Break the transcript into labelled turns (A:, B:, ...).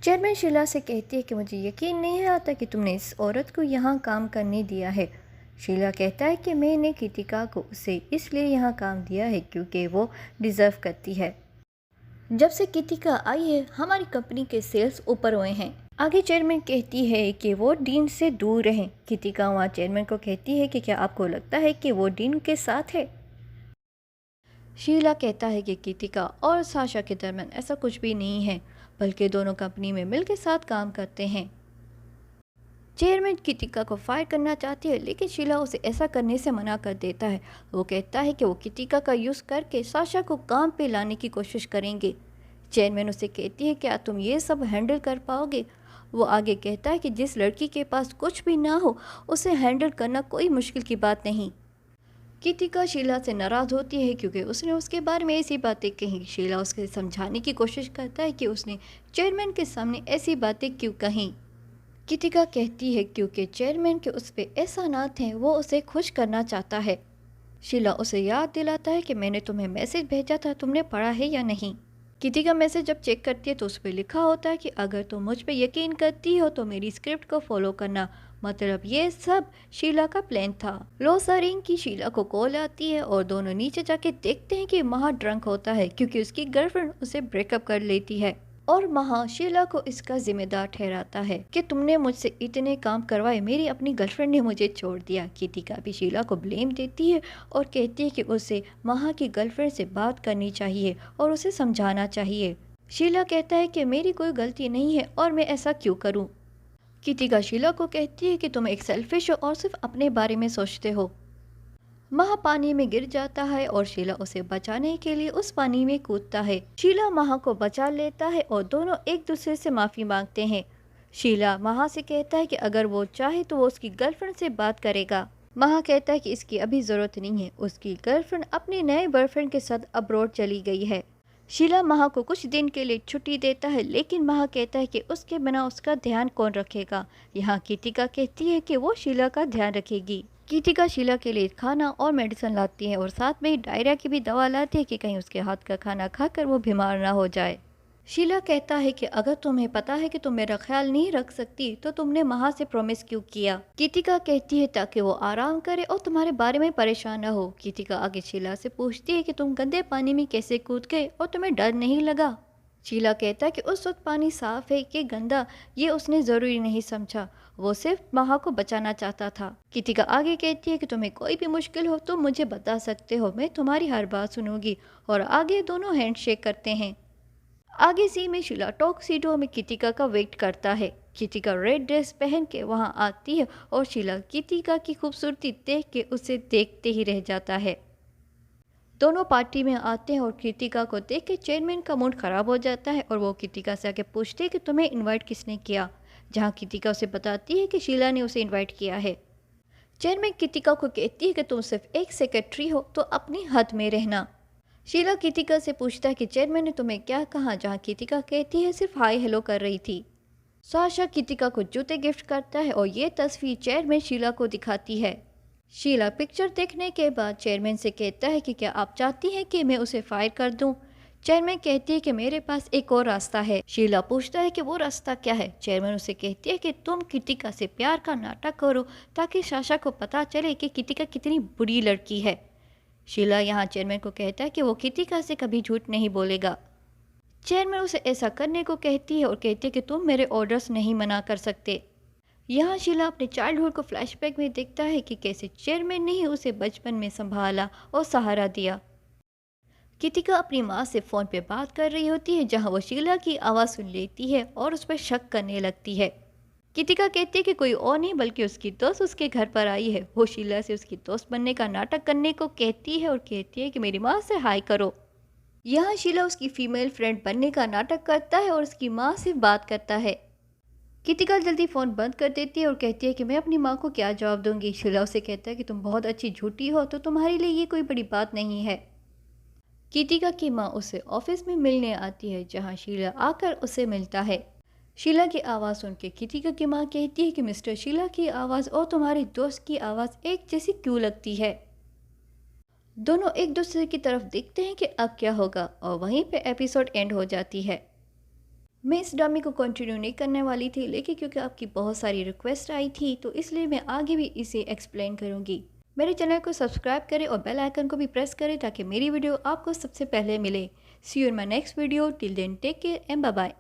A: Chairman Sheila से कहती है कि मुझे यकीन नहीं आता कि तुमने इस औरत को यहाँ काम करने दिया है। शीला कहता है कि मैंने कृतिका को उसे इसलिए यहाँ काम दिया है क्योंकि वो डिज़र्व करती है। जब से कृतिका आई है हमारी कंपनी के सेल्स ऊपर हुए हैं। आगे चेयरमैन कहती है कि वो डीन से दूर रहें। कृतिका वहाँ चेयरमैन को कहती है कि क्या आपको लगता है कि वो डीन के साथ है। शीला कहता है कि कृतिका और साशा के दरमियान ऐसा कुछ भी नहीं है, बल्कि दोनों कंपनी में मिलकर साथ काम करते हैं। चेयरमैन कृतिका को फायर करना चाहती है, लेकिन शीला उसे ऐसा करने से मना कर देता है। वो कहता है कि वो कृतिका का यूज़ करके साशा को काम पे लाने की कोशिश करेंगे। चेयरमैन उसे कहती है क्या तुम ये सब हैंडल कर पाओगे। वो आगे कहता है कि जिस लड़की के पास कुछ भी ना हो उसे हैंडल करना कोई मुश्किल की बात नहीं। कृतिका शीला से नाराज़ होती है क्योंकि उसने उसके बारे में ऐसी बातें कही। शीला उसके समझाने की कोशिश करता है कि उसने चेयरमैन के सामने ऐसी बातें क्यों कहीं। कृतिका कहती है क्योंकि चेयरमैन के उस पर एहसानात हैं, वो उसे खुश करना चाहता है। शीला उसे याद दिलाता है कि मैंने तुम्हें मैसेज भेजा था, तुमने पढ़ा है या नहीं। कृतिका मैसेज जब चेक करती है तो उस पर लिखा होता है कि अगर तुम मुझ पर यकीन करती हो तो मेरी स्क्रिप्ट को फॉलो करना। मतलब ये सब शीला का प्लान था। रोसारिंग की शीला को कॉल आती है और दोनों नीचे जाके देखते हैं कि महा ड्रंक होता है क्योंकि उसकी गर्लफ्रेंड उसे ब्रेकअप कर लेती है और महा शीला को इसका जिम्मेदार ठहराता है कि तुमने मुझसे इतने काम करवाए, मेरी अपनी गर्लफ्रेंड ने मुझे छोड़ दिया। कृतिका भी शीला को ब्लेम देती है और कहती है कि उसे महा की गर्लफ्रेंड से बात करनी चाहिए और उसे समझाना चाहिए। शीला कहता है कि मेरी कोई गलती नहीं है और मैं ऐसा क्यों करूं। कृतिका शीला को कहती है कि तुम एक सेल्फिश हो और सिर्फ अपने बारे में सोचते हो। महा पानी में गिर जाता है और शीला उसे बचाने के लिए उस पानी में कूदता है। शीला महा को बचा लेता है और दोनों एक दूसरे से माफ़ी मांगते हैं। शीला महा से कहता है कि अगर वो चाहे तो वो उसकी गर्लफ्रेंड से बात करेगा। महा कहता है कि इसकी अभी ज़रूरत नहीं है, उसकी गर्लफ्रेंड अपने नए बॉयफ्रेंड के साथ अब्रॉड चली गई है। शीला महा को कुछ दिन के लिए छुट्टी देता है, लेकिन महा कहता है कि उसके बिना उसका ध्यान कौन रखेगा। यहाँ कृतिका कहती है कि वो शीला का ध्यान रखेगी। कृतिका शीला के लिए खाना और मेडिसिन लाती है और साथ में ही डायरिया की भी दवा लाती है कि कहीं उसके हाथ का खाना खाकर वो बीमार ना हो जाए। शीला कहता है कि अगर तुम्हें पता है कि तुम मेरा ख्याल नहीं रख सकती तो तुमने महा से प्रॉमिस क्यों किया। कृतिका कहती है ताकि वो आराम करे और तुम्हारे बारे में परेशान ना हो। कृतिका आगे शीला से पूछती है कि तुम गंदे पानी में कैसे कूद गए और तुम्हें डर नहीं लगा। शीला कहता है कि उस वक्त पानी साफ है कि गंदा ये उसने ज़रूरी नहीं समझा, वो सिर्फ महा को बचाना चाहता था। कृतिका आगे कहती है कि तुम्हें कोई भी मुश्किल हो तो मुझे बता सकते हो, मैं तुम्हारी हर बात सुनूंगी। और आगे दोनों हैंडशेक करते हैं। आगे सी में शीला टॉक्सिडो में कृतिका का वेट करता है। कृतिका रेड ड्रेस पहन के वहां आती है और शीला कृतिका की खूबसूरती देख के उसे देखते ही रह जाता है। दोनों पार्टी में आते हैं और कृतिका को देख के चेयरमैन का मूड खराब हो जाता है और वो कृतिका से आके पूछते हैं कि तुम्हें इनवाइट किसने किया। जहां कृतिका उसे बताती है कि शीला ने उसे इनवाइट किया है। चेयरमैन कृतिका को कहती है कि तुम सिर्फ एक सेक्रेटरी हो तो अपनी हद में रहना। शीला कृतिका से पूछता है कि चेयरमैन ने तुम्हें क्या कहा। जहां कृतिका कहती है सिर्फ हाय हेलो कर रही थी। साशा कृतिका को जूते गिफ्ट करता है और ये तस्वीर चेयरमैन शीला को दिखाती है। शीला पिक्चर देखने के बाद चेयरमैन से कहता है कि क्या आप चाहती हैं कि मैं उसे फायर कर दूं। चेयरमैन कहती है कि मेरे पास एक और रास्ता है। शीला पूछता है कि वो रास्ता क्या है। चेयरमैन उसे कहती है कि तुम कृतिका से प्यार का नाटक करो ताकि साशा को पता चले कि कृतिका कितनी बुरी लड़की है। शीला यहाँ चेयरमैन को कहता है कि वो कृतिका से कभी झूठ नहीं बोलेगा। चेयरमैन उसे ऐसा करने को कहती है और कहती है कि तुम मेरे ऑर्डर्स नहीं मना कर सकते। यहाँ शीला अपने चाइल्डहुड को फ्लैशबैक में देखता है कि कैसे चेयरमैन ने ही उसे बचपन में संभाला और सहारा दिया। कृतिका अपनी माँ से फ़ोन पे बात कर रही होती है, जहाँ वो शीला की आवाज़ सुन लेती है और उस पर शक करने लगती है। कृतिका कहती है कि कोई और नहीं बल्कि उसकी दोस्त उसके घर पर आई है। वो शीला से उसकी दोस्त बनने का नाटक करने को कहती है और कहती है कि मेरी माँ से हाय करो। यहाँ शीला उसकी फीमेल फ्रेंड बनने का नाटक करता है और उसकी माँ से बात करता है। कृतिका जल्दी फ़ोन बंद कर देती है और कहती है कि मैं अपनी माँ को क्या जवाब दूंगी। शीला उसे कहता है कि तुम बहुत अच्छी झूठी हो तो तुम्हारे लिए ये कोई बड़ी बात नहीं है। कृतिका की माँ उसे ऑफिस में मिलने आती है, जहाँ शीला आकर उसे मिलता है। शीला की आवाज़ सुन के कृतिका की माँ कहती है कि मिस्टर शीला की आवाज़ और तुम्हारी दोस्त की आवाज़ एक जैसी क्यों लगती है। दोनों एक दूसरे की तरफ देखते हैं कि अब क्या होगा और वहीं पे एपिसोड एंड हो जाती है। मैं इस ड्रामे को कंटिन्यू नहीं करने वाली थी, लेकिन क्योंकि आपकी बहुत सारी रिक्वेस्ट आई थी तो इसलिए मैं आगे भी इसे एक्सप्लेन करूँगी। मेरे चैनल को सब्सक्राइब करें और बेल आइकन को भी प्रेस करें ताकि मेरी वीडियो आपको सबसे पहले मिले। See you in my next video. Till then take care and bye bye.